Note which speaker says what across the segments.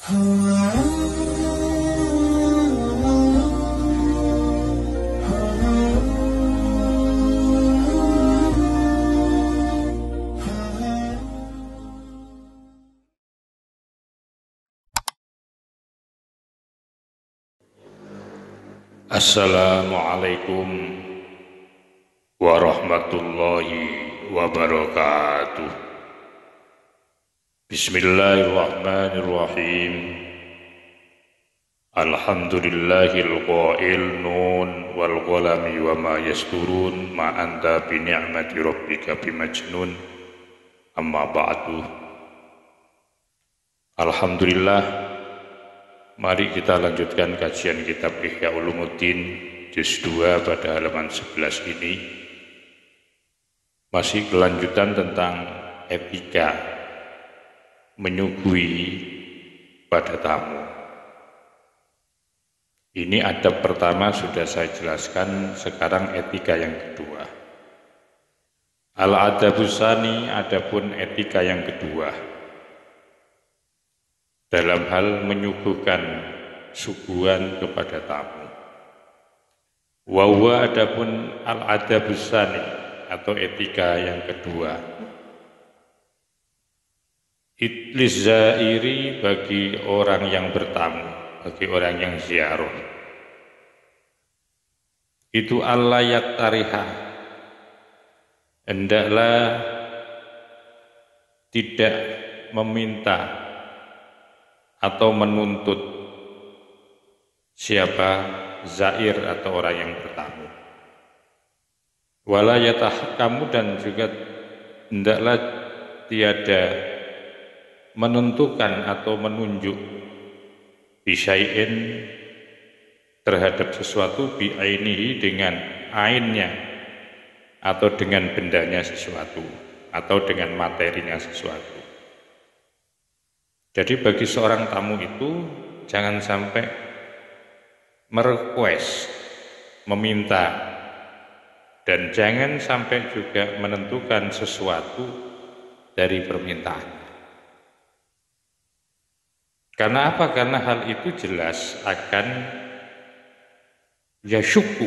Speaker 1: Assalamualaikum warahmatullahi wabarakatuh. Bismillahirrahmanirrahim. Alhamdulillahil qail nun wal qalami wa ma yasturun ma anta bi ni'mati rabbika bimajnun. Amma ba'du. Alhamdulillah. Mari kita lanjutkan kajian kitab Ihya Ulumuddin juz 2 pada halaman 11 ini. Masih kelanjutan tentang etika menyuguhi pada tamu. Ini adab pertama sudah saya jelaskan, sekarang etika yang kedua. Al-adabusani, adapun etika yang kedua. Dalam hal menyuguhkan suguhan kepada tamu. Wa huwa adapun al-adabusani atau etika yang kedua. Itlizairi bagi orang yang bertamu, bagi orang yang ziarah. Itu Allah yaktariha. Hendaklah tidak meminta atau menuntut siapa zair atau orang yang bertamu. Wala yatahakkamu, dan juga hendaklah tiada menentukan atau menunjuk bisyai'in terhadap sesuatu bi'ainihi dengan ainnya atau dengan bendanya sesuatu atau dengan materinya sesuatu. Jadi bagi seorang tamu itu jangan sampai merequest, meminta, dan jangan sampai juga menentukan sesuatu dari permintaan. Karena apa? Karena hal itu jelas akan yasyukku,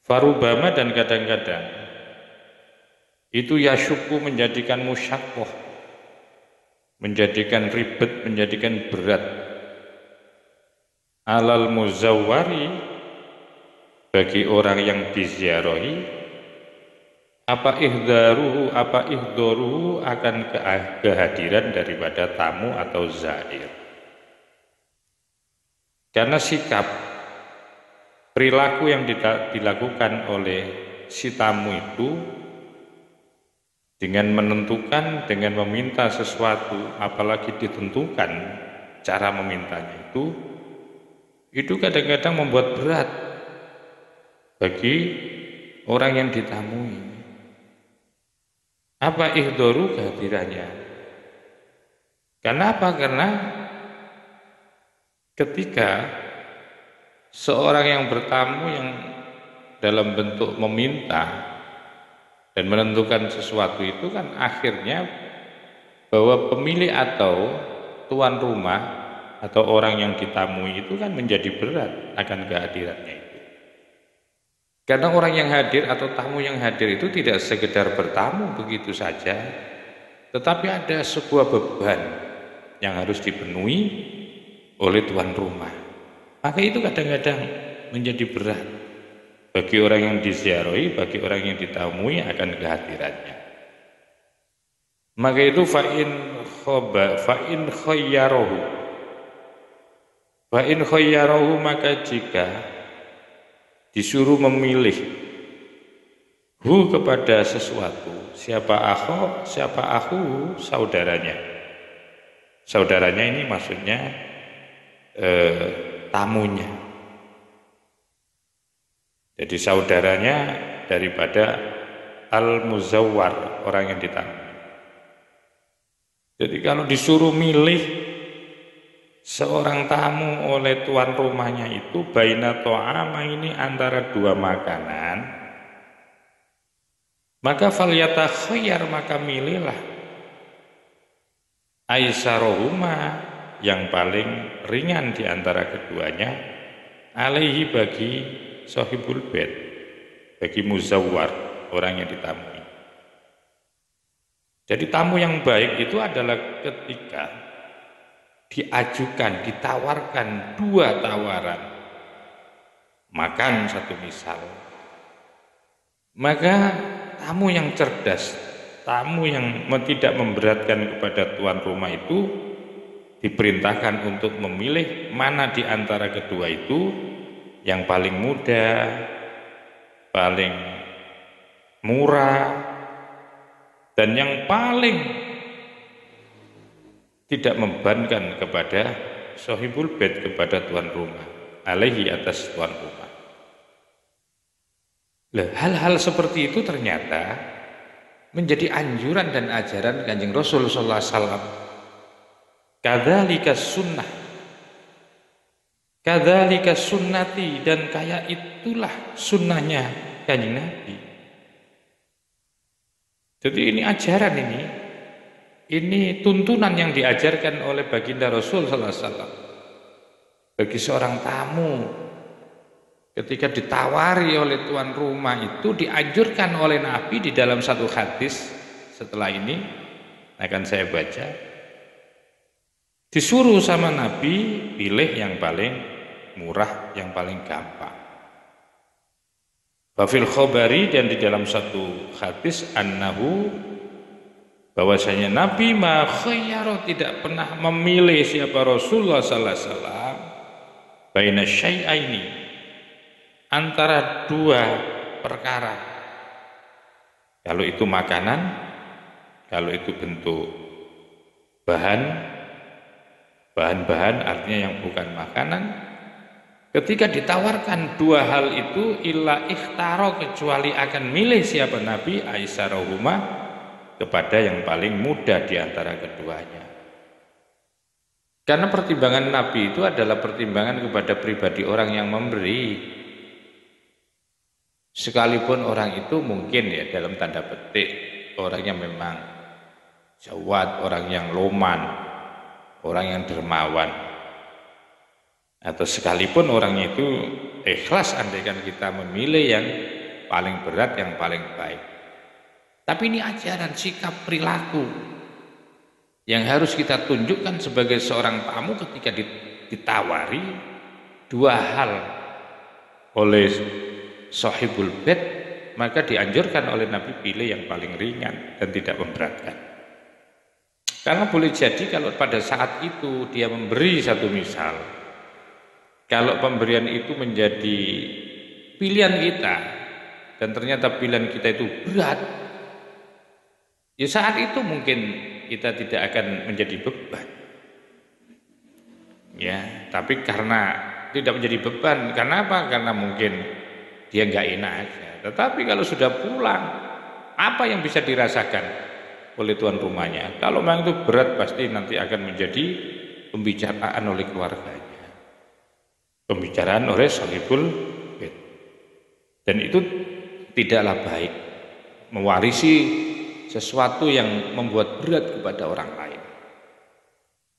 Speaker 1: farubama, dan kadang-kadang itu yasyukku menjadikan musyaqqah, menjadikan ribet, menjadikan berat alal muzawwari, bagi orang yang diziarahi, apa ihdaruhu akan kehadiran daripada tamu atau zair. Karena sikap perilaku yang dilakukan oleh si tamu itu dengan menentukan, dengan meminta sesuatu, apalagi ditentukan cara memintanya itu kadang-kadang membuat berat bagi orang yang ditamui. Apa ihdoru kehadirannya? Kenapa? Karena ketika seorang yang bertamu yang dalam bentuk meminta dan menentukan sesuatu itu kan akhirnya bahwa pemilik atau tuan rumah atau orang yang ditamui itu kan menjadi berat akan kehadirannya itu. Karena orang yang hadir atau tamu yang hadir itu tidak sekedar bertamu begitu saja, tetapi ada sebuah beban yang harus dipenuhi oleh tuan rumah. Maka itu kadang-kadang menjadi berat bagi orang yang diziarahi, bagi orang yang ditamui akan kehadirannya. Maka itu fa'in khayyarahu, maka jika disuruh memilih kepada sesuatu, siapa akhu, saudaranya. Saudaranya ini maksudnya tamunya. Jadi saudaranya daripada al-muzawwar, orang yang ditamui. Jadi kalau disuruh milih seorang tamu oleh tuan rumahnya itu baina ta'ama, ini antara dua makanan, maka falyatakhayar, maka milihlah aisarohuma, yang paling ringan di antara keduanya, alaihi bagi sahibul bait, bagi muzawwar, orang yang ditamui. Jadi tamu yang baik itu adalah ketika diajukan, ditawarkan dua tawaran, makan satu misal, maka tamu yang cerdas, tamu yang tidak memberatkan kepada tuan rumah itu diperintahkan untuk memilih mana di antara kedua itu yang paling mudah, paling murah, dan yang paling tidak membebankan kepada sahibul bait, kepada tuan rumah, alaihi atas tuan rumah. Hal-hal seperti itu ternyata menjadi anjuran dan ajaran Kanjeng Rasul sallallahu alaihi wasallam. Kadzalika sunnah, kadzalika sunnati, dan kayak itulah sunnahnya Kanjeng Nabi. Jadi ini ajaran ini tuntunan yang diajarkan oleh baginda Rasul sallallahu alaihi wasallam bagi seorang tamu. Ketika ditawari oleh tuan rumah itu dianjurkan oleh Nabi di dalam satu hadis, setelah ini akan saya baca, disuruh sama Nabi pilih yang paling murah, yang paling gampang. Wafil khobari, dan di dalam satu hadis annahu, bahwasanya Nabi ma khayyara, tidak pernah memilih siapa Rasulullah sallallahu alaihi wasallam baina syai'aini, antara dua perkara. Kalau itu makanan, kalau itu bentuk bahan-bahan artinya yang bukan makanan. Ketika ditawarkan dua hal itu, illa ikhtaro, kecuali akan milih siapa Nabi aisyarahuma, kepada yang paling mudah di antara keduanya. Karena pertimbangan Nabi itu adalah pertimbangan kepada pribadi orang yang memberi. Sekalipun orang itu mungkin ya dalam tanda petik orangnya memang jawad, orang yang loman, orang yang dermawan, atau sekalipun orangnya itu ikhlas andaikan kita memilih yang paling berat, yang paling baik. Tapi ini ajaran, sikap, perilaku yang harus kita tunjukkan sebagai seorang tamu ketika ditawari dua hal oleh sahibul bait, maka dianjurkan oleh Nabi pilih yang paling ringan dan tidak memberatkan. Karena boleh jadi kalau pada saat itu dia memberi satu misal, kalau pemberian itu menjadi pilihan kita dan ternyata pilihan kita itu berat, ya saat itu mungkin kita tidak akan menjadi beban. Ya, tapi karena tidak menjadi beban, karena apa? Karena mungkin dia nggak enak aja. Tetapi kalau sudah pulang, apa yang bisa dirasakan oleh tuan rumahnya? Kalau memang itu berat, pasti nanti akan menjadi pembicaraan oleh keluarganya, pembicaraan oleh sahibul bait. Dan itu tidaklah baik, mewarisi sesuatu yang membuat berat kepada orang lain.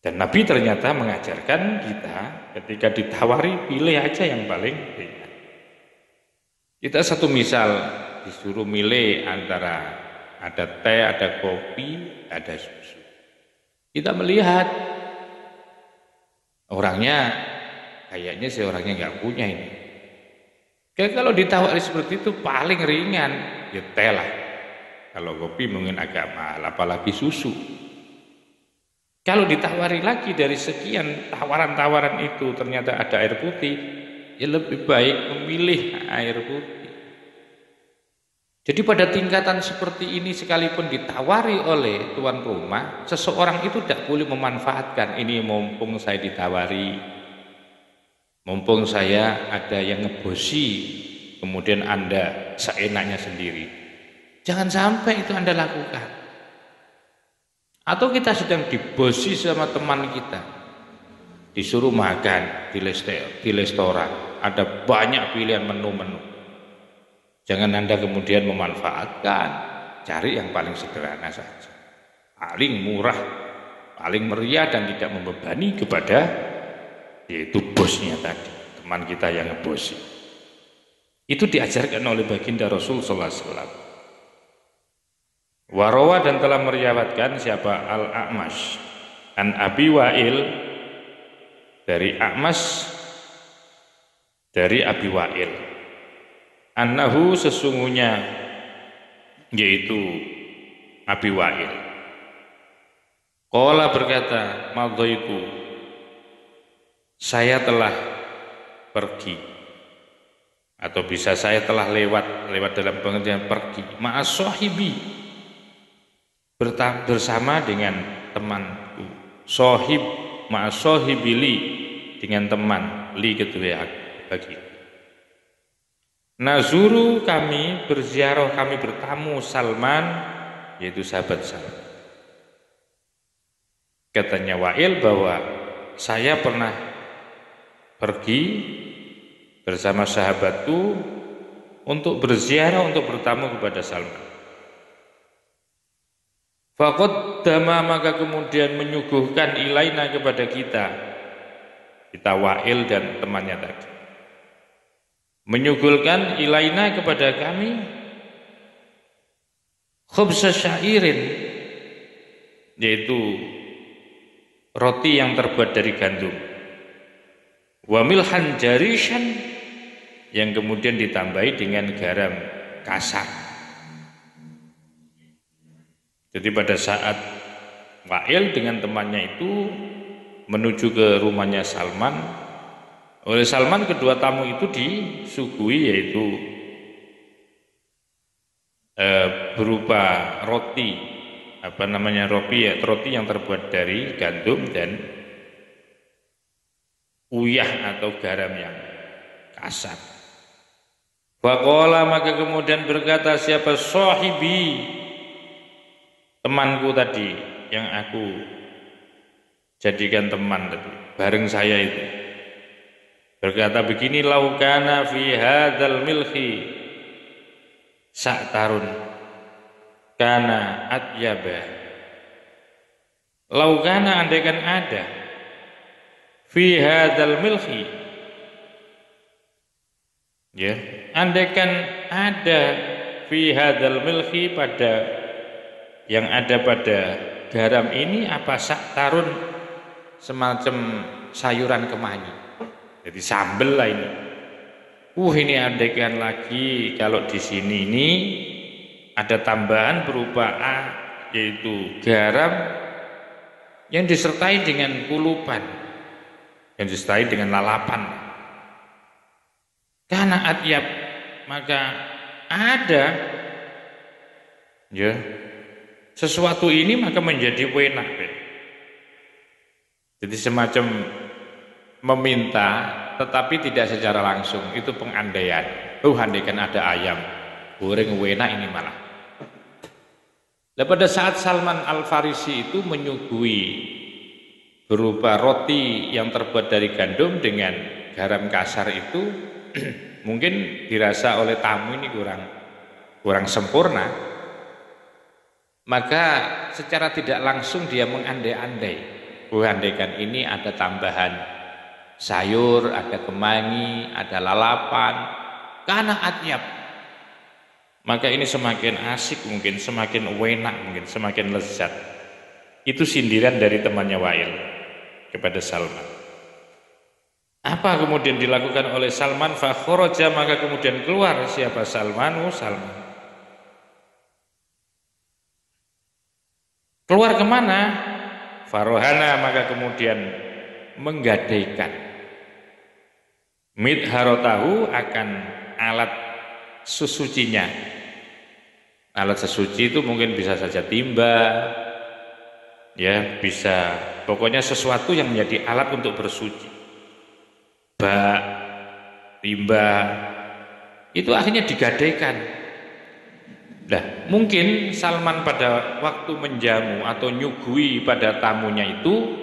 Speaker 1: Dan Nabi ternyata mengajarkan kita ketika ditawari, pilih aja yang paling ringan. Kita satu misal disuruh milih antara ada teh, ada kopi, ada susu. Kita melihat orangnya kayaknya si orangnya nggak punya ini. Kayak kalau ditawari seperti itu paling ringan ya teh lah. Kalau kopi mungkin agak mahal, apalagi susu. Kalau ditawari lagi dari sekian tawaran-tawaran itu ternyata ada air putih, ya lebih baik memilih air putih. Jadi pada tingkatan seperti ini sekalipun ditawari oleh tuan rumah, seseorang itu tidak boleh memanfaatkan ini mumpung saya ditawari, mumpung saya ada yang ngebosi, kemudian Anda seenaknya sendiri. Jangan sampai itu Anda lakukan. Atau kita sedang dibosi sama teman kita, disuruh makan di restoran, ada banyak pilihan menu-menu. Jangan Anda kemudian memanfaatkan, cari yang paling sederhana saja, paling murah, paling meriah dan tidak membebani kepada yaitu bosnya tadi, teman kita yang ngebosi. Itu diajarkan oleh baginda Rasul sallallahu alaihi wasallam. Warawa dan telah meriwayatkan siapa Al-A'mash an Abi Wa'il dari A'mash dari Abi Wa'il annahu sesungguhnya yaitu Abi Wa'il qala berkata madhaitu saya telah pergi atau bisa saya telah lewat dalam pengertian pergi ma'as sahibi bersama dengan temanku sahib ma'as sahibili dengan teman li kedua bagi nazuru kami berziarah kami bertamu Salman yaitu sahabat Salman. Katanya Wa'il bahwa saya pernah pergi bersama sahabatku untuk berziarah untuk bertamu kepada Salman. Faqaddama maka kemudian menyuguhkan ilaina kepada kita Wa'il dan temannya tadi. Menyuguhkan ilaina kepada kami khubsa syairin yaitu roti yang terbuat dari gandum. Wa milhan jarishan yang kemudian ditambahi dengan garam kasar. Jadi pada saat Wa'il dengan temannya itu menuju ke rumahnya Salman, oleh Salman kedua tamu itu disuguhi yaitu berupa roti roti yang terbuat dari gandum dan uyah atau garam yang kasar. Faqala maka kemudian berkata siapa sahibi temanku tadi yang aku jadikan teman tadi bareng saya itu berkata begini laukana fi hadzal milhi sa'tarun kana atyaba laukana andaikan ada fi hadzal milhi ya andaikan ada fi hadzal milhi pada yang ada pada garam ini apa sa'tarun semacam sayuran kemangi jadi sambel lah ini ini andaikan lagi kalau di sini ini ada tambahan berupa yaitu garam yang disertai dengan kulupan yang disertai dengan lalapan karena atyab maka ada ya sesuatu ini maka menjadi enak jadi semacam meminta tetapi tidak secara langsung itu pengandaian andaikan ada ayam goreng enak ini malah. Nah, pada saat Salman Al-Farisi itu menyuguhi berupa roti yang terbuat dari gandum dengan garam kasar itu mungkin dirasa oleh tamu ini kurang sempurna. Maka secara tidak langsung dia mengandai-andai. Andaikan ini ada tambahan sayur, ada kemangi, ada lalapan. Karena atyab. Maka ini semakin asik mungkin, semakin enak mungkin, semakin lezat. Itu sindiran dari temannya Wa'il kepada Salman. Apa kemudian dilakukan oleh Salman? Fa kharaja maka kemudian keluar siapa Salman? Salman. Keluar kemana? Farohana maka kemudian menggadaikan midharotahu akan alat sesucinya. Alat sesuci itu mungkin bisa saja timba, ya bisa pokoknya sesuatu yang menjadi alat untuk bersuci. Bak, timba, itu akhirnya digadaikan. Nah, mungkin Salman pada waktu menjamu atau nyugui pada tamunya itu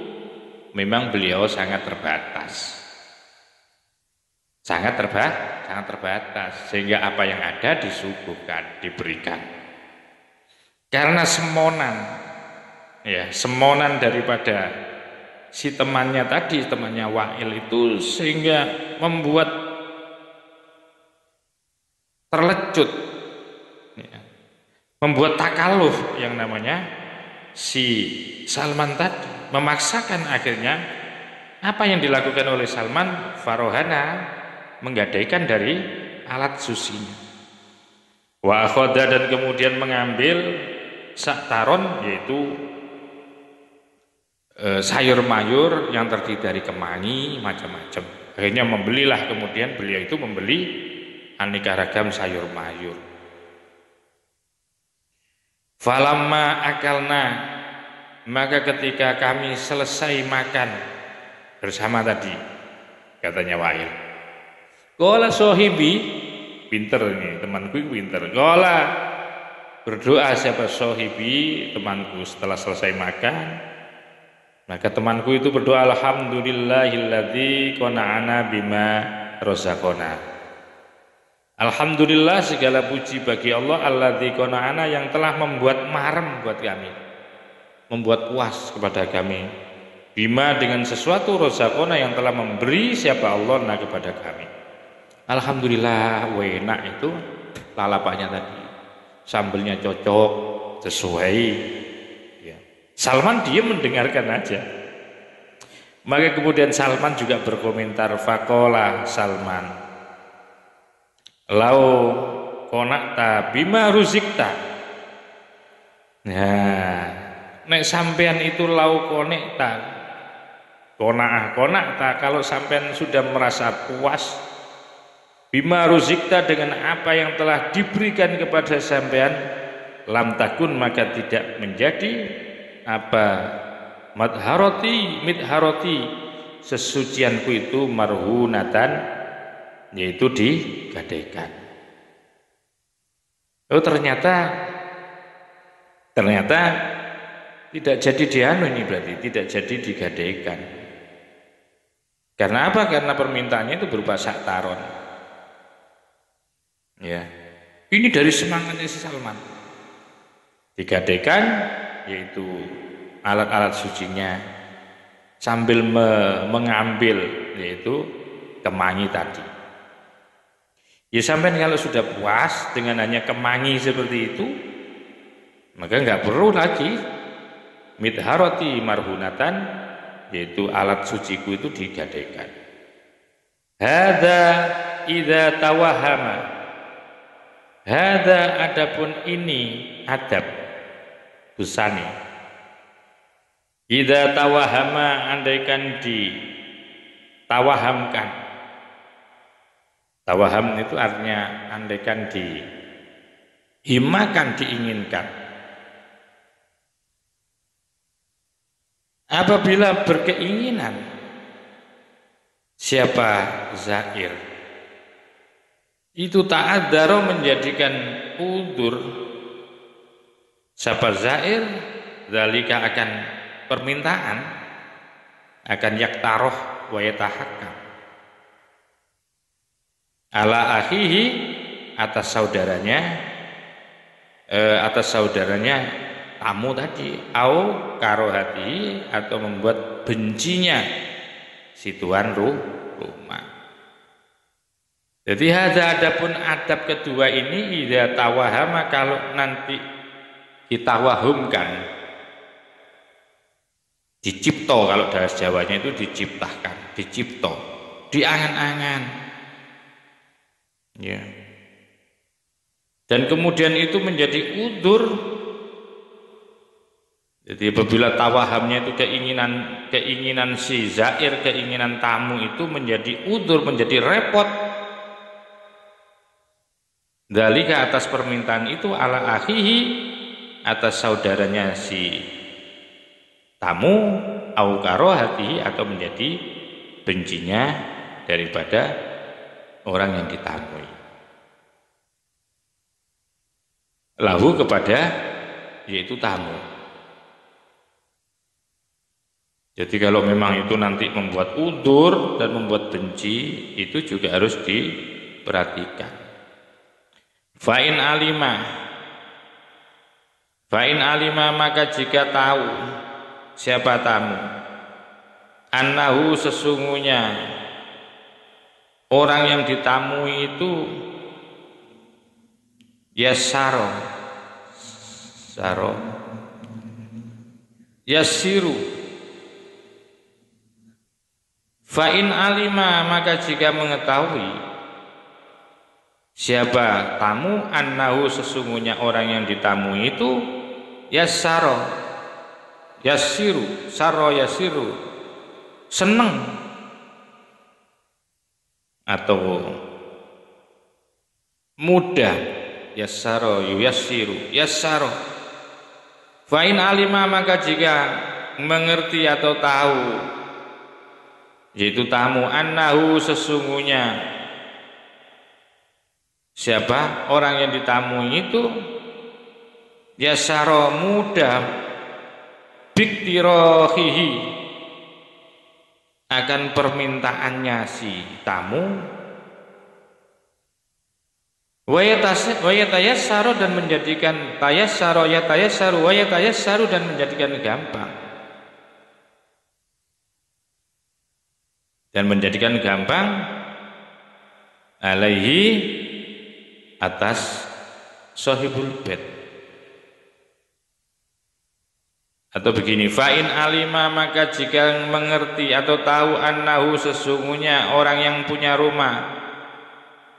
Speaker 1: memang beliau sangat terbatas. Sangat terbatas sehingga apa yang ada disuguhkan, diberikan. Karena semonan ya, semonan daripada si temannya tadi, temannya Wa'il itu, sehingga membuat terlecut, ya, membuat takaluf yang namanya si Salman tadi, memaksakan akhirnya apa yang dilakukan oleh Salman, farohana, menggadaikan dari alat susinya. Wa akhoda, dan kemudian mengambil saktaron, yaitu sayur mayur yang terdiri dari kemangi macam-macam. Akhirnya membelilah, kemudian beliau itu membeli aneka ragam sayur mayur. Falamma akalna, maka ketika kami selesai makan bersama tadi, katanya Wa'il, qala sahibi, pinter ini temanku, pinter. Qala, berdoa siapa sahibi, temanku, setelah selesai makan, maka temanku itu berdoa, alhamdulillahilladzi qana'ana bima razaqana. Alhamdulillah, segala puji bagi Allah, alladzi qana'ana, yang telah membuat marem buat kami, membuat puas kepada kami, bima, dengan sesuatu, razaqana, yang telah memberi siapa Allah na kepada kami. Alhamdulillah, enak itu lalapaknya tadi, sambelnya cocok, sesuai. Salman dia mendengarkan aja. Maka kemudian Salman juga berkomentar, faqala Salman, lau konakta bima ruzikta. Nah, nek sampean itu lau konekta, konakta, kalau sampean sudah merasa puas, bima ruzikta, dengan apa yang telah diberikan kepada sampean, lam takun, maka tidak menjadi apa midharoti, sesucianku itu, marhunatan, yaitu digadaikan. Oh, ternyata tidak jadi dianu, ini berarti tidak jadi digadaikan. Karena apa? Karena permintaannya itu berupa saktaron. Ya, ini dari semangatnya si Salman, digadaikan, yaitu alat-alat sucinya, sambil mengambil, yaitu kemangi tadi. Ya, sampai kalau sudah puas dengan hanya kemangi seperti itu, maka nggak perlu lagi midharoti marhunatan, yaitu alat suciku itu digadaikan. Hadza idza tawahama, hadza, adapun ini adab busani, idza tawahama, andaikan ditawahamkan. Tawaham itu artinya andaikan dihimakan, diinginkan. Apabila berkeinginan siapa zair, itu ta'adzaro, menjadikan udzur siapa zair, dzalika, akan permintaan, akan yaktaroh wa yatahakkam, ala akhihi, atas saudaranya tamu tadi, au karohati, atau membuat bencinya si tuan rumah. Jadi adapun adab kedua ini, idza tawahama, kalau nanti ditawahumkan, dicipto, kalau bahasa Jawanya itu diciptakan, dicipto, diangan-angan, ya. Dan kemudian itu menjadi udzur. Jadi apabila tawahamnya itu keinginan si zair, keinginan tamu itu menjadi udzur, menjadi repot. Dzalika, atas permintaan itu, ala akhihi, atas saudaranya si tamu, au karohati, atau menjadi bencinya daripada orang yang ditamui, lahu, kepada, yaitu tamu. Jadi kalau memang itu nanti membuat udzur dan membuat benci, itu juga harus diperhatikan. Fa'in alimah, Fa'in alima maka jika tahu siapa tamu annahu sesungguhnya orang yang ditamui itu yassaro yassiru. Fa'in alima maka jika mengetahui siapa tamu annahu sesungguhnya orang yang ditamui itu yassaro yassiru saro yassiru seneng atau mudah yassaro yassiru yassaro. Fa'in alima maka jika mengerti atau tahu yaitu tamu annahu sesungguhnya siapa orang yang ditamui itu yassaro mudah biktirohihi akan permintaannya si tamu wayatayassaru dan menjadikan tayassaru yatayassaru wayatayassaru dan menjadikan gampang alaihi atas sahibul bait. Atau begini, fa'in alima maka jika mengerti atau tahu annahu sesungguhnya orang yang punya rumah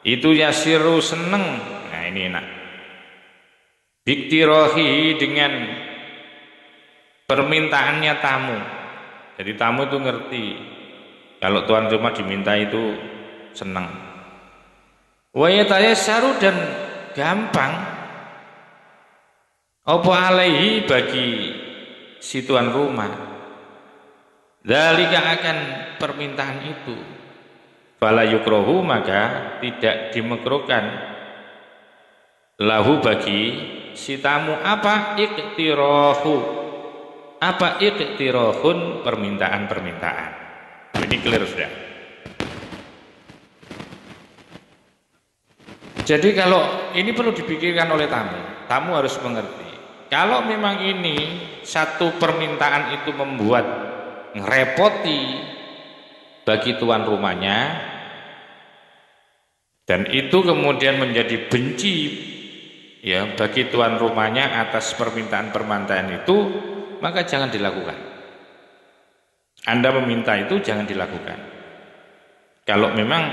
Speaker 1: itu yasiru seneng. Nah ini enak. Biktirohi dengan permintaannya tamu. Jadi tamu itu ngerti kalau tuan rumah diminta itu seneng. Wa yatayassaru dan gampang apa alaihi bagi si tuan rumah dzalika akan permintaan itu fala yukrahu maka tidak dimekruhkan lahu bagi si tamu apa iktirahun permintaan-permintaan. Ini clear sudah. Jadi kalau ini perlu dipikirkan oleh tamu harus mengerti. Kalau memang ini satu permintaan itu membuat ngerepoti bagi tuan rumahnya dan itu kemudian menjadi benci ya bagi tuan rumahnya atas permintaan-permintaan itu, maka jangan dilakukan. Anda meminta itu jangan dilakukan. Kalau memang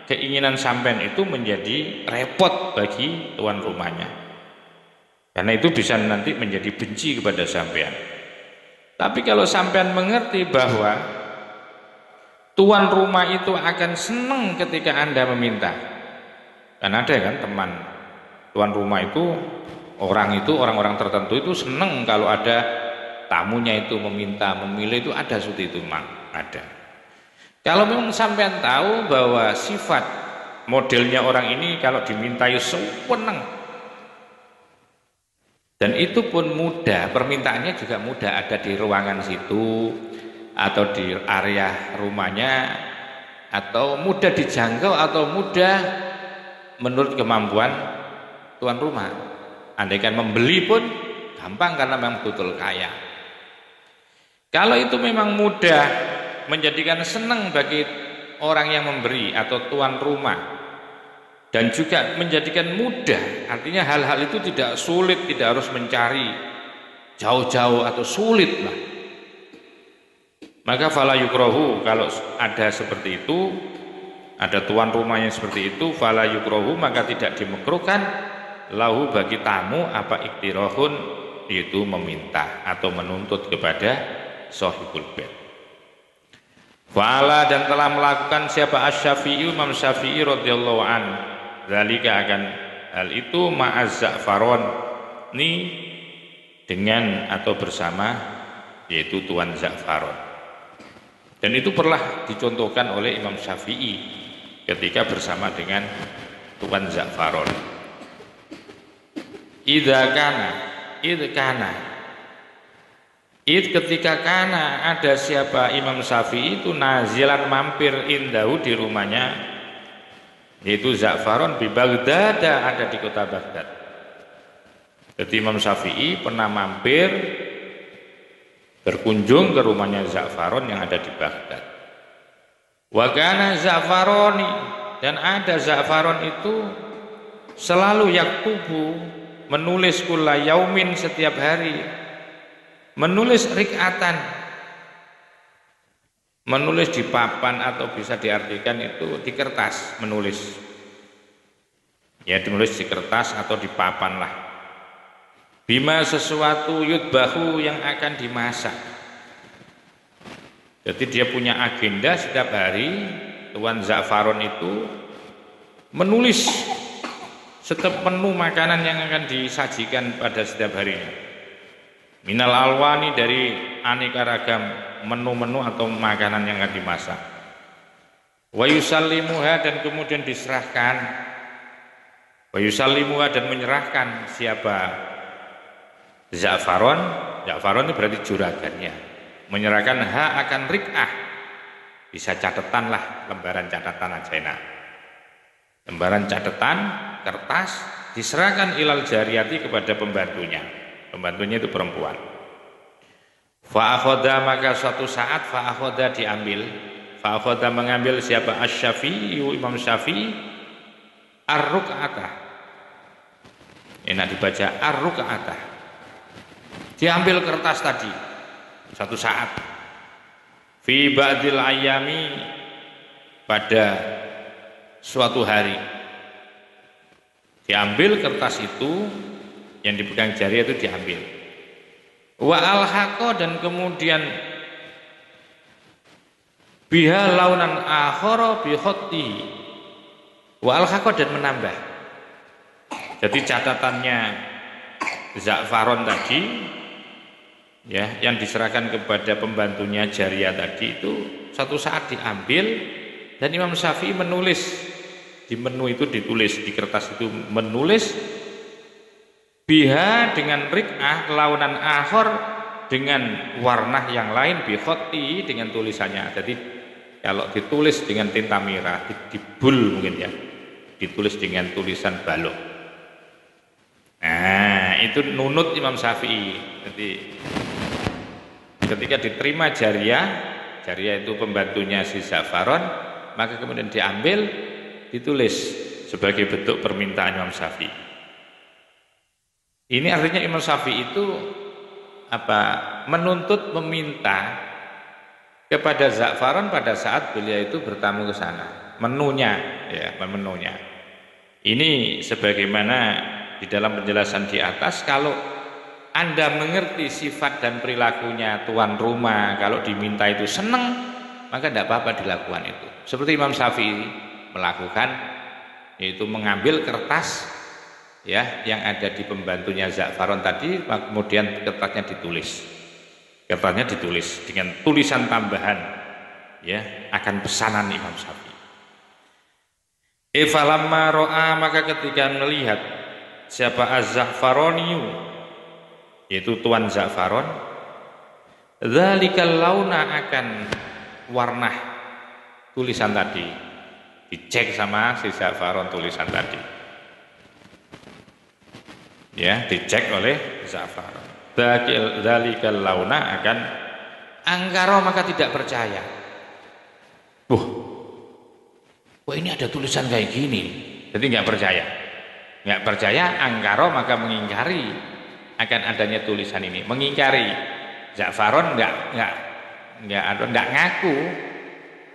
Speaker 1: keinginan sampean itu menjadi repot bagi tuan rumahnya. Karena itu bisa nanti menjadi benci kepada sampean. Tapi kalau sampean mengerti bahwa tuan rumah itu akan senang ketika Anda meminta. Kan ada kan teman tuan rumah itu orang-orang tertentu itu senang kalau ada tamunya itu meminta, memilih itu ada seperti itu memang ada. Kalau memang sampean tahu bahwa sifat modelnya orang ini kalau dimintai senang dan itu pun mudah, permintaannya juga mudah, ada di ruangan situ atau di area rumahnya atau mudah dijangkau atau mudah menurut kemampuan tuan rumah. Andaikan membeli pun gampang karena memang betul kaya. Kalau itu memang mudah menjadikan senang bagi orang yang memberi atau tuan rumah dan juga menjadikan mudah, artinya hal-hal itu tidak sulit, tidak harus mencari jauh-jauh atau sulit lah. Maka fala yukrahu, kalau ada seperti itu, ada tuan rumah yang seperti itu, fala yukrahu maka tidak dimekruhkan lahu bagi tamu apa iktirahun, yaitu meminta atau menuntut kepada sahibul bait. Fa'ala dan telah melakukan siapa Asy-Syafi'i, Imam Syafi'i radhiyallahu an zalika akan hal itu ma'az za'faron ni dengan atau bersama yaitu tuan za'faron. Dan itu pernah dicontohkan oleh Imam Syafi'i ketika bersama dengan tuan za'faron. Ketika kana ada siapa Imam Syafi'i itu nazilan mampir indahu di rumahnya yaitu Za'faron di Baghdad, ada di kota Baghdad. Jadi Imam Syafi'i pernah mampir berkunjung ke rumahnya Za'faron yang ada di Baghdad. Wa kana Za'faroni, dan ada Za'faron itu selalu yaktubu, menulis kulla yaumin, setiap hari menulis rik'atan, menulis di papan atau bisa diartikan itu di kertas, menulis ya, ditulis di kertas atau di papan lah. Bima, sesuatu yudbahu, yang akan dimasak. Jadi dia punya agenda setiap hari. Tuan Za'faron itu menulis setiap menu makanan yang akan disajikan pada setiap harinya. Minal alwani, dari aneka ragam menu-menu atau makanan yang akan dimasak. Wa yusallimuha, dan kemudian diserahkan. Wa yusallimuha, dan menyerahkan siapa? Za'faron. Za'faron itu berarti juragannya. Menyerahkan akan rik'ah. Bisa catatan lah, lembaran catatan aja enak. Lembaran catatan, kertas, diserahkan ilal jariyati, kepada pembantunya. Pembantunya itu perempuan. Fa'akhoda, maka suatu saat fa'akhoda diambil. Fa'akhoda, mengambil siapa? Asy-Syafi'i, Imam Syafi'i, ar-ruk'atah. Enak dibaca, ar-ruk'atah. Diambil kertas tadi satu saat, fi ba'dil ayami, pada suatu hari. Diambil kertas itu, yang dipegang jari itu diambil. Wa alhaqa, dan kemudian biha launan akhara bi khatti. Wa alhaqa, dan menambah. Jadi catatannya Za'faron tadi ya, yang diserahkan kepada pembantunya Jariyah tadi itu satu saat diambil, dan Imam Syafi'i menulis di menu itu, ditulis di kertas itu, menulis biha, dengan rik'ah, launan akhor, dengan warna yang lain, bi khatti, dengan tulisannya. Jadi kalau ditulis dengan tinta merah, dibul mungkin ya, ditulis dengan tulisan balok. Nah, itu nunut Imam Syafi'i. Jadi ketika diterima Jariyah itu pembantunya si Za'faron, maka kemudian diambil, ditulis sebagai bentuk permintaan Imam Syafi'i. Ini artinya Imam Syafi'i itu menuntut, meminta kepada Za'faron pada saat beliau itu bertamu ke sana. Menunya. Ini sebagaimana di dalam penjelasan di atas, kalau Anda mengerti sifat dan perilakunya tuan rumah, kalau diminta itu senang, maka tidak apa-apa dilakukan itu. Seperti Imam Syafi'i melakukan, yaitu mengambil kertas ya yang ada di pembantunya Za'faron tadi, kemudian kertasnya ditulis. Kertasnya ditulis dengan tulisan tambahan ya akan pesanan Imam Syafi'i. Falamma ro'a, maka ketika melihat siapa Az-Za'faroniyu, yaitu tuan Za'faron, dzalikal launa, akan warna tulisan tadi, dicek sama si Za'faron tulisan tadi. Ya, dicek oleh Za'faron. Dzalikal launa, akan angkara, maka tidak percaya. Wah, ini ada tulisan kayak gini. Jadi nggak percaya, angkara, maka mengingkari akan adanya tulisan ini, mengingkari. Za'faron enggak ngaku.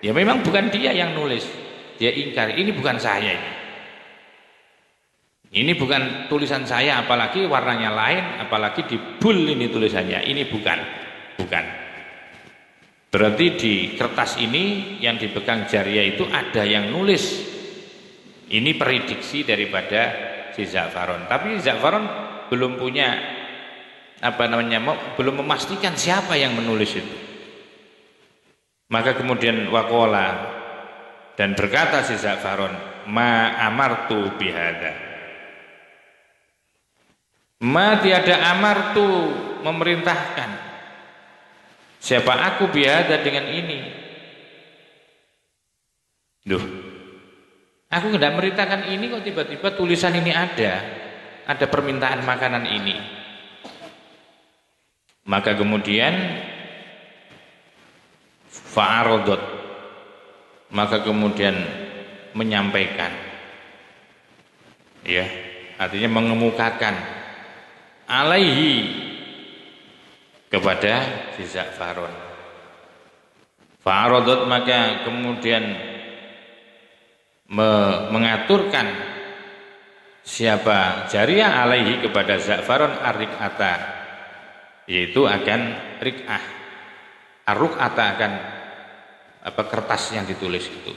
Speaker 1: Ya memang bukan dia yang nulis. Dia ingkari, ini bukan saya ini. Ini bukan tulisan saya, apalagi warnanya lain, apalagi di bul ini tulisannya. Ini bukan. Berarti di kertas ini yang dipegang Jariyah itu ada yang nulis. Ini prediksi daripada si Za'faron. Tapi Za'faron belum punya belum memastikan siapa yang menulis itu. Maka kemudian waqala, dan berkata si Za'faron, ma amartu bihadza. Ma, tiada amartu, memerintahkan. Siapa aku bihadza, dengan ini. Aku tidak merintahkan ini, kok tiba-tiba tulisan ini ada. ada permintaan makanan ini. Maka kemudian fa'aradot, maka kemudian menyampaikan, ya, artinya mengemukakan alaihi, kepada si Za'faron. Fa'aradot, maka kemudian mengaturkan siapa jariyah alaihi kepada Za'faron ar-rik'ata, yaitu akan rik'ah, ar-ruk'ata akan kertas yang ditulis itu.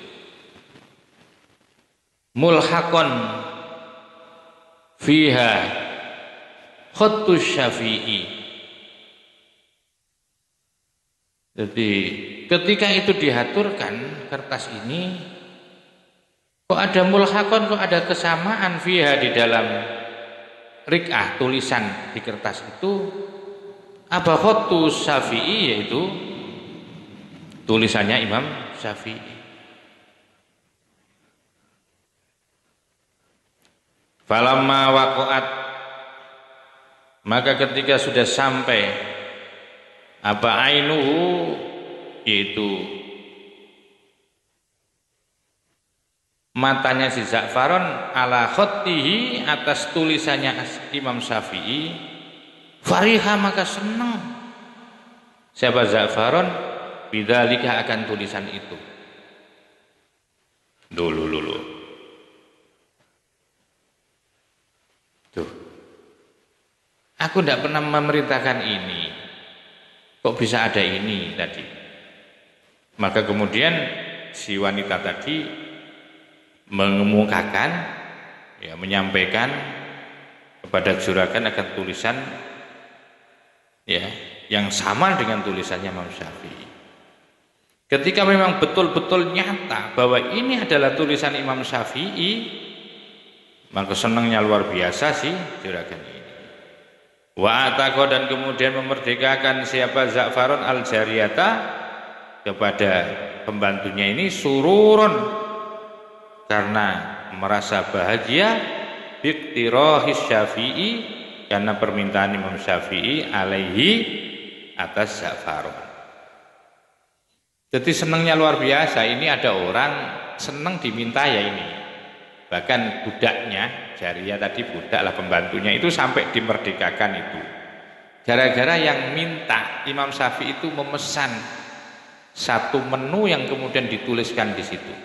Speaker 1: Mulhaqon fiha khattus syafi'i. Jadi ketika itu diaturkan kertas ini, kok ada mulhaqon, kok ada kesamaan fiha di dalam rik'ah, tulisan di kertas itu, apa khattus syafi'i, yaitu tulisannya Imam Syafi'i. Falamma waqa'at, maka ketika sudah sampai apa ainuhu, yaitu matanya si Za'faron ala khottihi, atas tulisannya Imam Syafi'i, fariha, maka senang siapa Za'faron bidzalika, akan tulisan itu. Dulu tuh, aku tidak pernah memerintahkan ini, kok bisa ada ini tadi. Maka kemudian si wanita tadi mengemukakan, ya, menyampaikan kepada juragan akan tulisan, ya, yang sama dengan tulisannya Imam Syafi'i. Ketika memang betul-betul nyata bahwa ini adalah tulisan Imam Syafi'i, maka senangnya luar biasa sih juragan ini. Wa ataqo, dan kemudian memerdekakan siapa Za'faron al-jariyata, kepada pembantunya ini, sururun, karena merasa bahagia, biqtirahis Syafi'i, karena permintaan Imam Syafi'i alaihi, atas Za'faron. Jadi senangnya luar biasa. Ini ada orang senang diminta, ya ini. Bahkan budaknya, jariyah tadi budak lah, pembantunya itu sampai dimerdekakan itu. Gara-gara yang minta Imam Syafi'i itu memesan satu menu yang kemudian dituliskan di situ.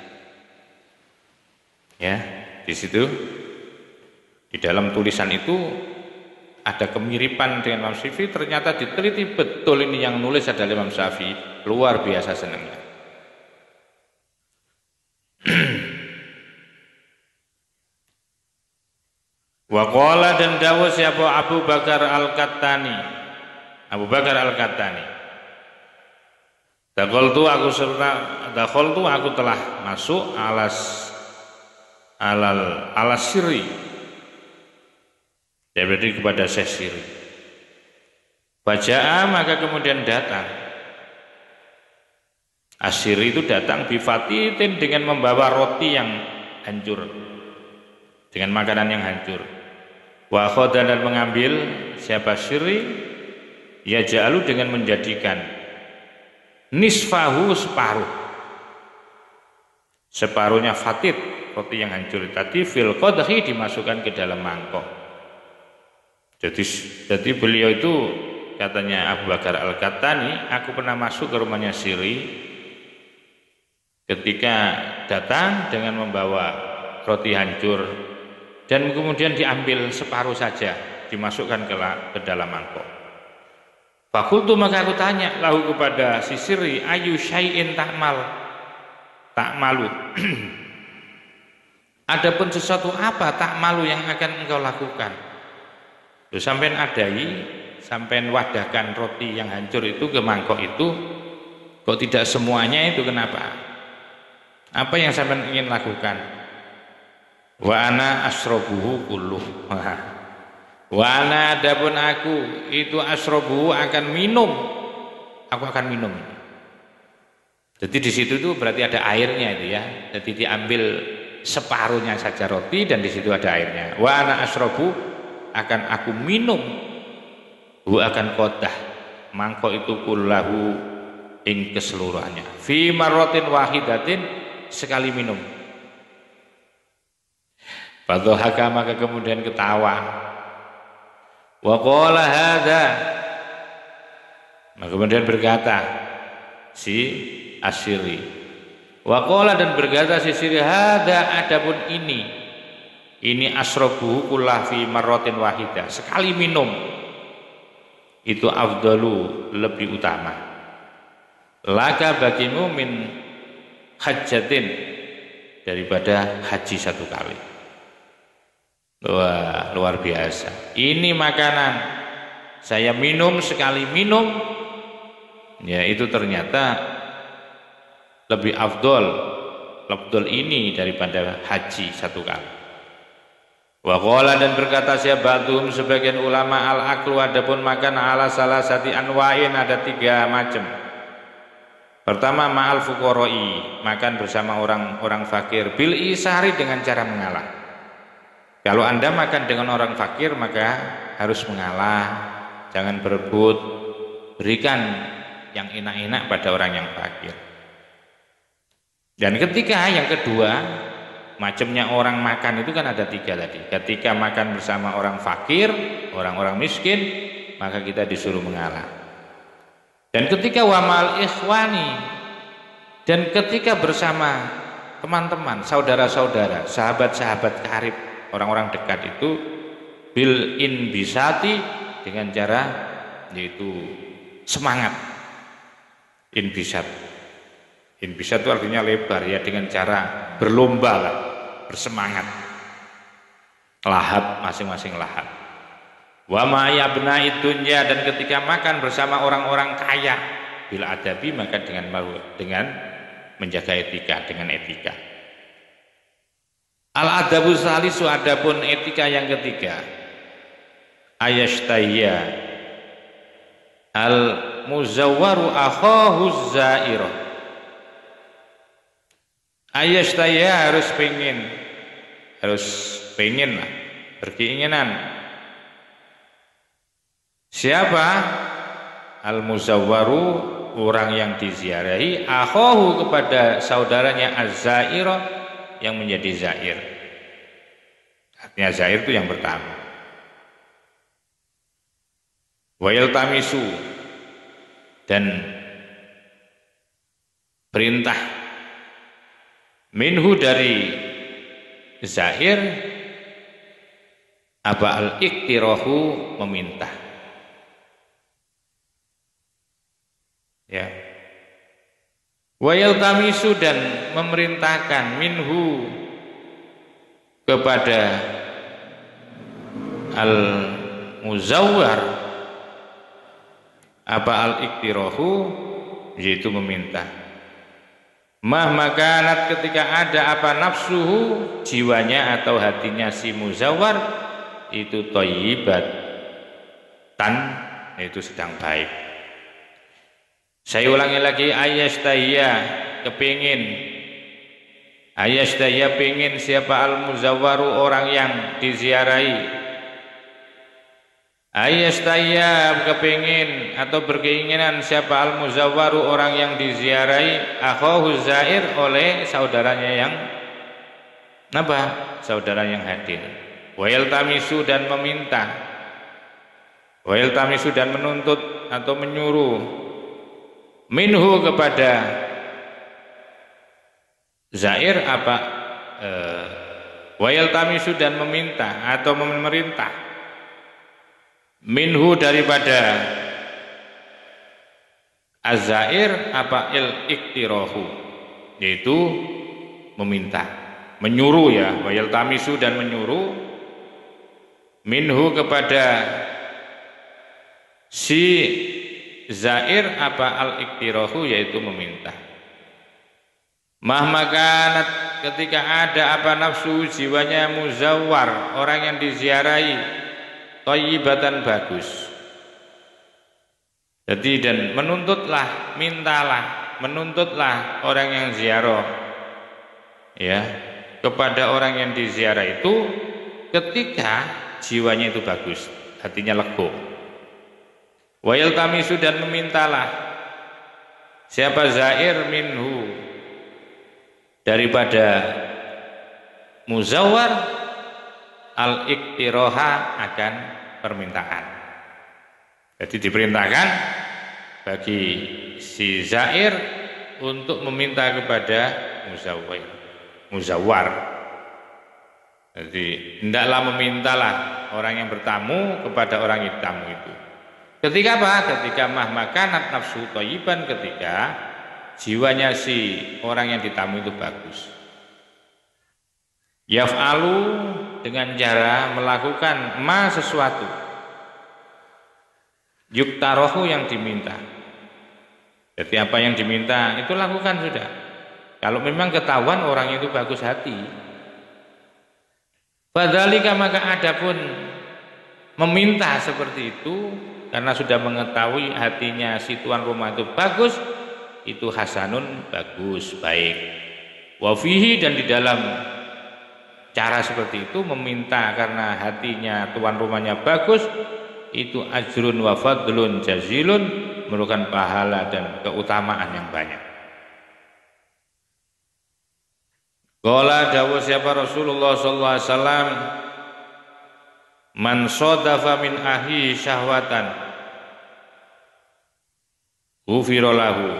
Speaker 1: Ya, di situ di dalam tulisan itu ada kemiripan dengan Imam Syafi'i, ternyata diteliti betul ini yang nulis adalah Imam Syafi'i. Luar biasa senangnya. Wa qala, dan dawuh siapa Abu Bakar Al-Qattani, Abu Bakar Al-Qattani, dakhaltu aku telah masuk alas sirri, ya, berarti kepada Syekh Sirri. Baja'a, maka kemudian datang Asyiri, itu datang bifatitin, dengan membawa roti yang hancur, dengan makanan yang hancur. Wa khodan, dan mengambil siapa Syirri, ya ja'alu, dengan menjadikan nisfahu, separuhnya fatid, roti yang hancur tadi, fil qadhi, dimasukkan ke dalam mangkok. Jadi beliau itu, katanya Abu Bakar Al-Qattani, aku pernah masuk ke rumahnya Syirri ketika datang dengan membawa roti hancur, dan kemudian diambil separuh saja, dimasukkan ke dalam mangkok. Fakultu, maka aku tanya lahu, kepada si Syirri, ayu syai'in takmalu adapun sesuatu apa takmalu yang akan engkau lakukan? Sampean adai, sampean wadahkan roti yang hancur itu ke mangkok itu, kok tidak semuanya itu, kenapa? Apa yang sampean ingin lakukan? Wa ana asrobuhu kulluh. Wa ana, adapun aku itu asrobuhu, akan minum, aku akan minum. Jadi di situ tuh berarti ada airnya itu, ya. Jadi diambil separuhnya saja roti, dan di situ ada airnya. Wa ana asrobu akan aku minum akan qadah mangkok itu kullahu ing keseluruhannya fi marratin wahidatin sekali minum. Fadhahaka maka kemudian ketawa. Wa qala hadza maka kemudian berkata si Asyiri. Wa qala dan berkata si Asyiri hadza adapun ini asrobuhu kullah fi marratin wahidah sekali minum itu afdalu lebih utama laka bagimu min hajjatin daripada haji satu kali. Wah, luar biasa. Ini makanan saya minum sekali minum ya itu ternyata lebih afdol ini daripada haji satu kali. Wa qala dan berkata siabatum sebagian ulama al-aklu adapun makan ala salasati anwa'in ada 3 macam. Pertama ma'al fuqara'i makan bersama orang fakir bil isari dengan cara mengalah. Kalau Anda makan dengan orang fakir maka harus mengalah, jangan berebut, berikan yang enak-enak pada orang yang fakir. Dan ketika yang kedua, macamnya orang makan itu kan ada 3 tadi. Ketika makan bersama orang fakir, orang-orang miskin, maka kita disuruh mengalah. Dan ketika wamal ikhwani, dan ketika bersama teman-teman, saudara-saudara, sahabat-sahabat karib, orang-orang dekat itu bil inbisati dengan cara yaitu semangat. Inbisat itu artinya lebar ya, dengan cara berlomba lah, bersemangat, lahap masing-masing lahap. Wa ma yabna dunya dan ketika makan bersama orang-orang kaya bil adabi maka dengan menjaga etika, dengan etika. Al adabu salisu adapun etika yang ketiga ayashtayya al muzawwaru akhahu zaira. Ayashtayya harus pengen lah, berkeinginan. Siapa? Al muzawwaru orang yang diziarahi akhahu kepada saudaranya az-zaira yang menjadi zair. Artinya zair itu yang pertama. Wa yaltamisu dan perintah minhu dari zair apa al-iktirahu meminta. Ya. Wa yaltamisu dan memerintahkan minhu kepada al-muzawwar apa al-iktirahu yaitu meminta. Makanat ketika ada apa nafsuhu jiwanya atau hatinya si muzawwar itu thayyibat tan itu sedang baik. Saya ulangi lagi ayashtayya kepingin ayashtayya pingin siapa al-muzawwaru orang yang diziarahi ayashtayya kepingin atau berkeinginan siapa al-muzawwaru orang yang diziarahi akhahu zair oleh saudaranya yang apa? Saudara yang hadir. Wa yaltamisu dan meminta wa yaltamisu dan menuntut atau menyuruh minhu kepada zair apa wa yaltamisu dan meminta atau memerintah minhu daripada az-zair apa il-iktirahu yaitu meminta, menyuruh ya, wa yaltamisu dan menyuruh minhu kepada si zair apa al-iktirahu yaitu meminta. Mahmakanat ketika ada apa nafsu jiwanya muzawwar orang yang diziarahi thayyibatan bagus. Jadi dan menuntutlah, mintalah, menuntutlah orang yang ziarah ya kepada orang yang diziarah itu ketika jiwanya itu bagus, hatinya lego. Wa yaltamisu dan memintalah siapa zair minhu daripada muzawwar al-iktiraha akan permintaan. Jadi diperintahkan bagi si zair untuk meminta kepada muzawwar. Jadi hendaklah memintalah orang yang bertamu kepada orang yang tamu itu. Ketika apa? Ketika makanat nafsu thayyiban, ketika jiwanya si orang yang ditamu itu bagus. Yaf'alu dengan cara melakukan sesuatu. Yuktarohu yang diminta. Jadi apa yang diminta itu lakukan sudah. Kalau memang ketahuan orang itu bagus hati. Fadzalika maka adapun meminta seperti itu karena sudah mengetahui hatinya si tuan rumah itu bagus, itu hasanun bagus, baik. Wa fihi dan di dalam cara seperti itu meminta karena hatinya tuan rumahnya bagus, itu ajrun wa fadlun jazilun, merupakan pahala dan keutamaan yang banyak. Qala dawuh siapa Rasulullah sallallahu alaihi wasallam, man sadafa min ahi syahwatan ghufira lahu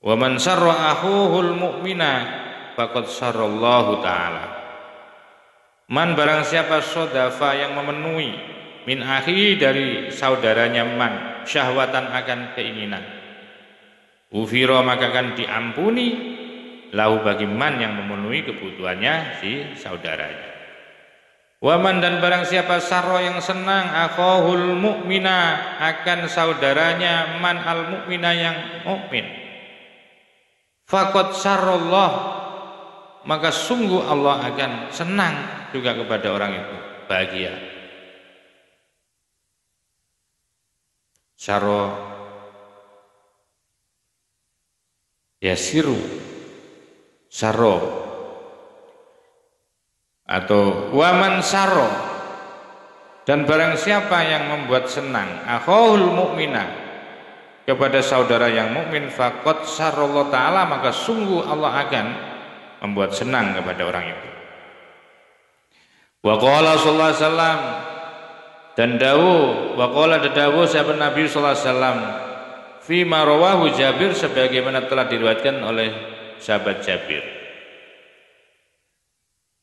Speaker 1: wa man sarra ahuhul mu'mina faqad sarrallahu ta'ala. Man barang siapa sodafa yang memenuhi min akhi dari saudaranya man syahwatan akan keinginan, ufiro maka akan diampuni lahu bagi man yang memenuhi kebutuhannya si saudaranya. Waman dan barang siapa sarro yang senang akhahul mu'mina akan saudaranya man al mu'mina yang mukmin, faqad sarrallah maka sungguh Allah akan senang juga kepada orang itu, bahagia. Sarro yasiru, sarro atau waman sarro, dan barang siapa yang membuat senang akhahul mu'mina kepada saudara yang mukmin, faqad sarrallahu ta'ala maka sungguh Allah akan membuat senang kepada orang itu. Wa qala sallallahu alaihi wasallam dan wa qala dawu sahabat Nabi sallallahu alaihi wasallam fi ma rawahu Jabir sebagaimana telah diriwayatkan oleh sahabat Jabir.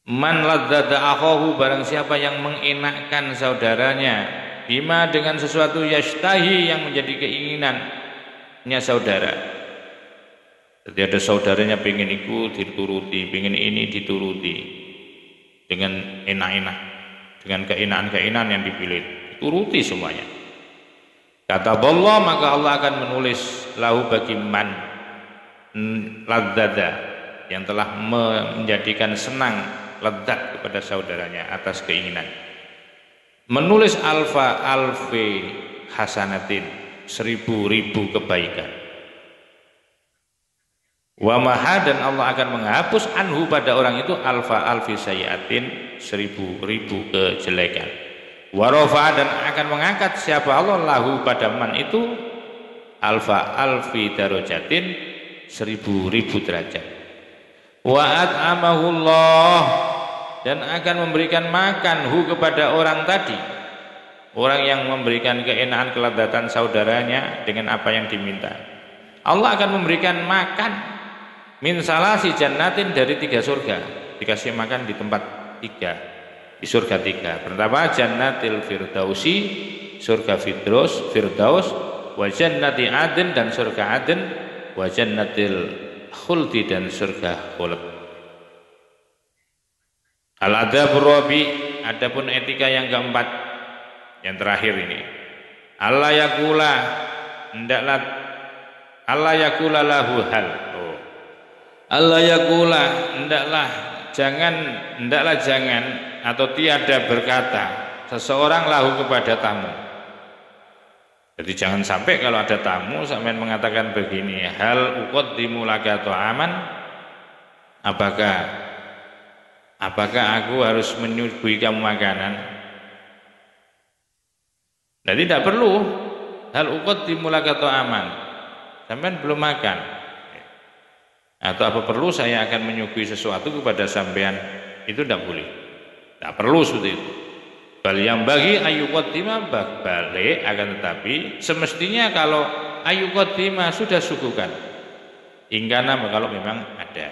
Speaker 1: Man ladzata akhahu barang siapa yang mengenakkan saudaranya bima dengan sesuatu yashtahi yang menjadi keinginannya saudara. Jadi ada saudaranya pengen ikut dituruti, pengen ini dituruti dengan enak-enak, dengan keenaan-keenaan yang dipilih, turuti semuanya. Kata Allah maka Allah akan menulis lahu bagi man ladzada yang telah menjadikan senang lezat kepada saudaranya atas keinginan, menulis alfi hasanatin 1000 kebaikan. Wa maha dan Allah akan menghapus anhu pada orang itu alfi sayiatin 1000 kejelekan. Wa rafa dan akan mengangkat siapa Allah lahu pada man itu alfi darajatin 1000 derajat. Wa at'amahullah dan akan memberikan makan hu kepada orang tadi, orang yang memberikan keenaan kelezatan saudaranya dengan apa yang diminta. Allah akan memberikan makan min salasi jannatin dari 3 surga, dikasih makan di tempat 3, di surga 3. Pertama jannatil firdausi, surga firdaus, wa jannati adn dan surga adn, wa jannatil khuldi dan surga khuld. Al-adabur rabi, adapun etika yang keempat, yang terakhir ini, Allah yakula hendaklah Allah yakula lahu hal. Allah yakula hendaklah jangan atau tiada berkata seseorang lahu kepada tamu. Jadi jangan sampai kalau ada tamu sampai mengatakan begini, hal uqaddimu laka ta'aman, apakah Apakah aku harus menyuguhi kamu makanan? Nah, tidak perlu. Hal uqaddimu laka ta'aman. Sampean belum makan. Atau apa perlu saya akan menyuguhi sesuatu kepada sampean? Itu tidak boleh. Tidak perlu seperti itu. Bal yang bagi ayyuqaddima balik, akan tetapi semestinya kalau ayyuqaddima sudah suguhkan. Ingkana kalau memang ada.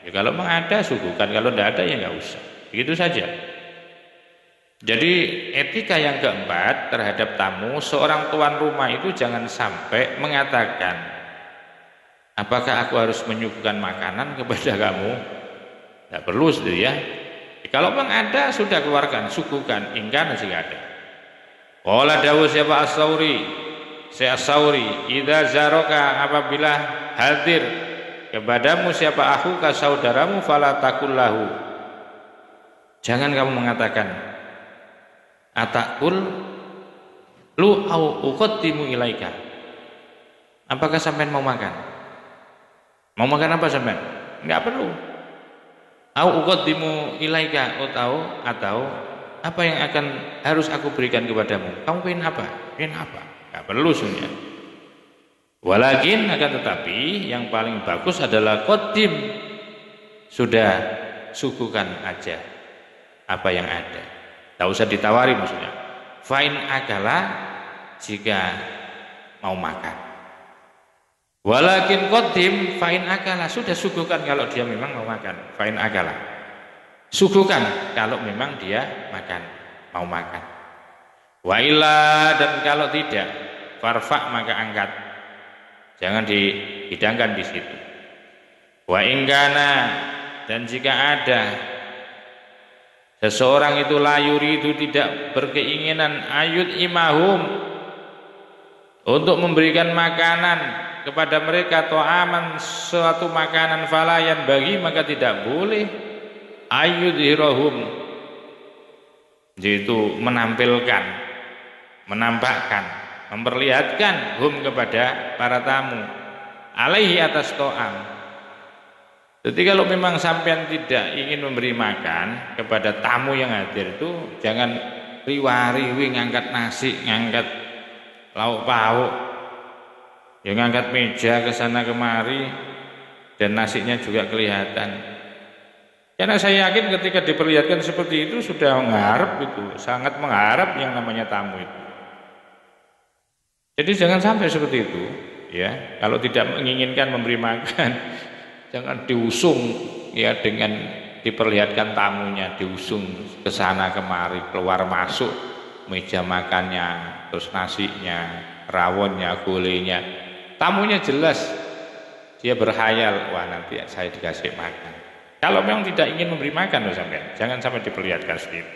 Speaker 1: Ya, kalau memang ada suguhkan, kalau tidak ada ya nggak usah. Begitu saja. Jadi etika yang keempat terhadap tamu, seorang tuan rumah itu jangan sampai mengatakan, apakah aku harus menyuguhkan makanan kepada kamu? Tidak perlu gitu ya. Kalau memang ada sudah keluarkan, suguhkan, ingkana jika ada. Qala dawu siapa as-Sauri? Saya as-Sauri, idza zaraka apabila hadir kepadamu siapa akhuka saudaramu fala taqul lahu. Jangan kamu mengatakan atakul lu au uqaddimu ilaika. Apakah sampean mau makan? Mau makan apa sampean? Enggak perlu. Au uqaddimu ilaika atau apa yang akan harus aku berikan kepadamu? Kamu pengen apa? Pengen apa? Enggak perlu sebenarnya. Walakin akan tetapi yang paling bagus adalah qaddim. Sudah suguhkan aja apa yang ada. Tak usah ditawari maksudnya. Fa'in akala jika mau makan. Walakin qaddim fa'in akala, sudah suguhkan kalau dia memang mau makan. Fa'in akala. Suguhkan kalau memang dia makan, mau makan. Wa illa, dan kalau tidak, farfa maka angkat. Jangan dihidangkan di situ. Wa ingkana, dan jika ada seseorang itu layuri itu tidak berkeinginan ayut imahum untuk memberikan makanan kepada mereka to'aman suatu makanan falayan bagi, maka tidak boleh ayut hirohum, yaitu menampilkan, menampakkan, memperlihatkan hum kepada para tamu alaihi atas to'am. Jadi kalau memang sampean tidak ingin memberi makan kepada tamu yang hadir itu, jangan riwari-riwi ngangkat nasi, ngangkat lauk pauk, ya ngangkat meja ke sana kemari dan nasinya juga kelihatan. Karena saya yakin ketika diperlihatkan seperti itu sudah mengharap itu, sangat mengharap yang namanya tamu itu. Jadi jangan sampai seperti itu, ya. Kalau tidak menginginkan memberi makan, jangan diusung ya dengan diperlihatkan tamunya, diusung ke sana kemari, keluar masuk meja makannya, terus nasinya, rawonnya, gulenya. Tamunya jelas dia berhayal, wah nanti saya dikasih makan. Kalau memang tidak ingin memberi makan loh sampean, jangan sampai diperlihatkan seperti itu.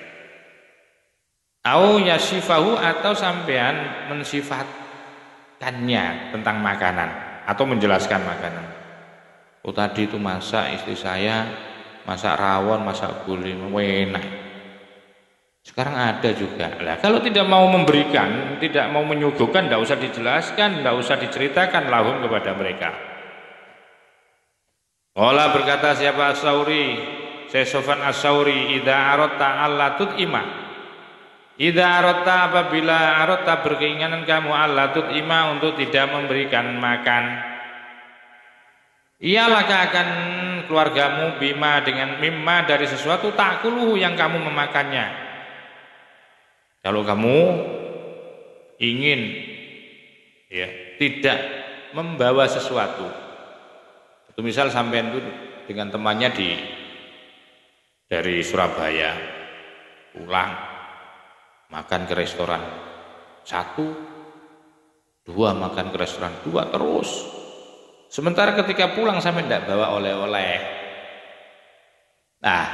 Speaker 1: Au yasifahu, atau sampean mensifatkannya tentang makanan atau menjelaskan makanan. Oh tadi itu masak istri saya, masak rawon, masak gulai, enak. Sekarang ada juga. Lah kalau tidak mau memberikan, tidak mau menyuguhkan, tidak usah dijelaskan, tidak usah diceritakan lahum kepada mereka. Ola berkata siapa As-Sauri, Syekh Sofyan As-Sauri, idza aratta alla tut'ima. Idza aratta, apabila aratta berkeinginan kamu alla tut'ima untuk tidak memberikan makan. Ialah akan keluargamu bima dengan mimma dari sesuatu takuluhu yang kamu memakannya. Kalau kamu ingin ya tidak membawa sesuatu, itu misal sampean itu dengan temannya dari Surabaya pulang makan ke restoran 1, 2 makan ke restoran 2 terus. Sementara ketika pulang sampai tidak bawa oleh-oleh. Nah,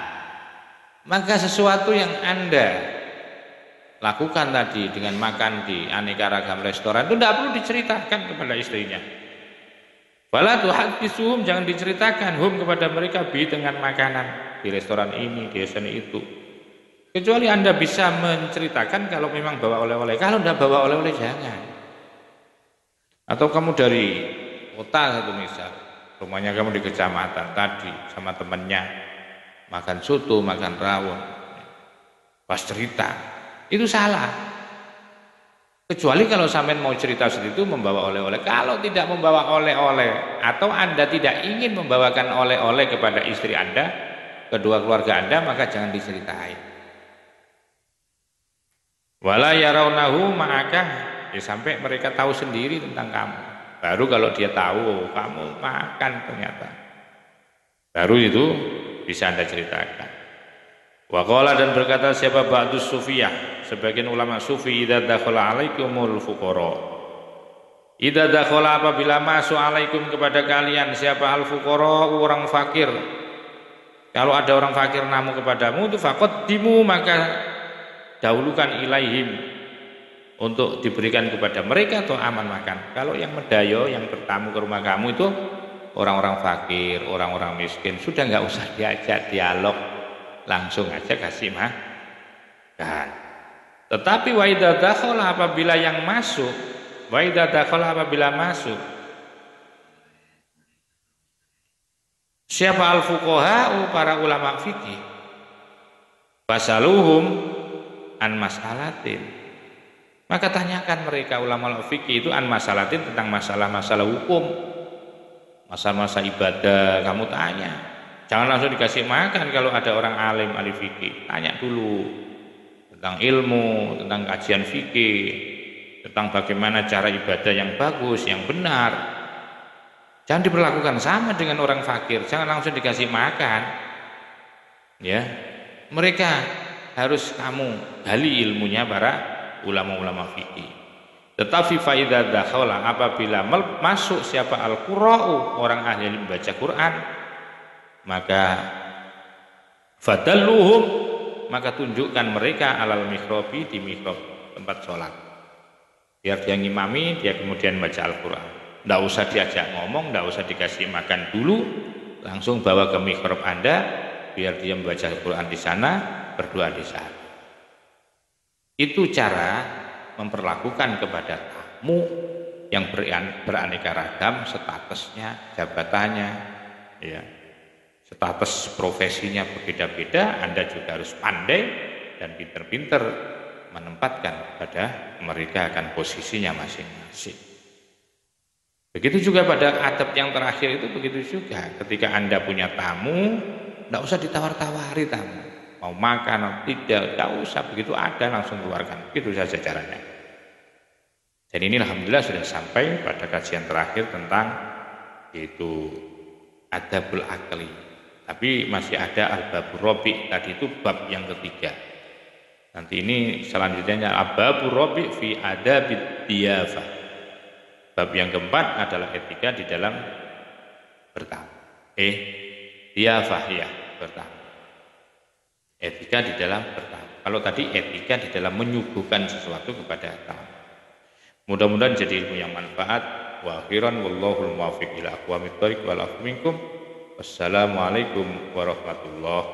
Speaker 1: maka sesuatu yang Anda lakukan tadi dengan makan di aneka ragam restoran itu tidak perlu diceritakan kepada istrinya. Wala tuhadditsuhum, jangan diceritakan hum kepada mereka bi dengan makanan di restoran ini, di restoran itu. Kecuali Anda bisa menceritakan kalau memang bawa oleh-oleh. Kalau tidak bawa oleh-oleh jangan. Atau kamu dari kota satu misal, rumahnya kamu di kecamatan tadi sama temannya makan soto, makan rawon, pas cerita itu salah. Kecuali kalau sampean mau cerita seperti itu membawa oleh-oleh. Kalau tidak membawa oleh-oleh atau Anda tidak ingin membawakan oleh-oleh kepada istri Anda, kedua keluarga Anda, maka jangan diceritain. Wala yarawnahu ma'aka, ya sampai mereka tahu sendiri tentang kamu. Baru kalau dia tahu oh, kamu makan ternyata, baru itu bisa Anda ceritakan. Wa qala, dan berkata siapa ba'dus sufiyah, sebagian ulama sufi, idza dakhala alaikumul fuqara, idza dakhala, apabila masuk alaikum kepada kalian siapa al fuqara, orang fakir. Kalau ada orang fakir namu kepadamu itu faqaddimu, maka dahulukan ilaihim, untuk diberikan kepada mereka atau aman makan. Kalau yang medayo, yang bertamu ke rumah kamu itu orang-orang fakir, orang-orang miskin, sudah nggak usah diajak dialog, langsung aja kasih makan. Tetapi wa idza dakhala, apabila yang masuk, wa idza dakhala, apabila masuk siapa al-fuqaha, para ulama fikih, fasaluhum an mas'alatin, maka tanyakan mereka ulama fikih itu an mas'alatin, tentang masalah-masalah hukum, masalah-masalah ibadah, kamu tanya. Jangan langsung dikasih makan. Kalau ada orang alim ahli fikih, tanya dulu tentang ilmu, tentang kajian fikih, tentang bagaimana cara ibadah yang bagus, yang benar. Jangan diperlakukan sama dengan orang fakir. Jangan langsung dikasih makan. Ya, mereka harus kamu gali ilmunya para ulama-ulama fikih. Tetapi fa idza dakhala, apabila masuk siapa al-qurra'u, orang ahli membaca Quran, maka fadalluhum, maka tunjukkan mereka alal mikhrabi, di mihrab tempat sholat, biar dia ngimami, dia kemudian baca Al-Quran. Tidak usah diajak ngomong, tidak usah dikasih makan dulu, langsung bawa ke mihrab Anda, biar dia membaca Al-Quran di sana, berdoa di sana. Itu cara memperlakukan kepada tamu yang beraneka ragam statusnya, jabatannya, ya, status profesinya berbeda-beda. Anda juga harus pandai dan pinter-pinter menempatkan pada mereka akan posisinya masing-masing. Begitu juga pada adab yang terakhir itu begitu juga. Ketika Anda punya tamu, tidak usah ditawar-tawari tamu, mau makan atau tidak, tidak usah, begitu ada langsung keluarkan. Begitu saja caranya. Dan ini alhamdulillah sudah sampai pada kajian terakhir tentang itu adabul akli. Tapi masih ada al-babur rabi', tadi itu bab yang ketiga. Nanti ini selanjutnya al-babur rabi' fi adabid diyafah. Bab yang keempat adalah etika di dalam bertamu. Diyafah, ya, bertamu. Etika di dalam bertamu. Kalau tadi etika di dalam menyuguhkan sesuatu kepada tamu. Mudah-mudahan jadi ilmu yang manfaat. Wa akhiran wallahul muwaffiq ila aqwamit thoriq wal afu minkum. Wassalamualaikum warahmatullahi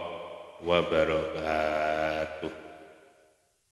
Speaker 1: wabarakatuh.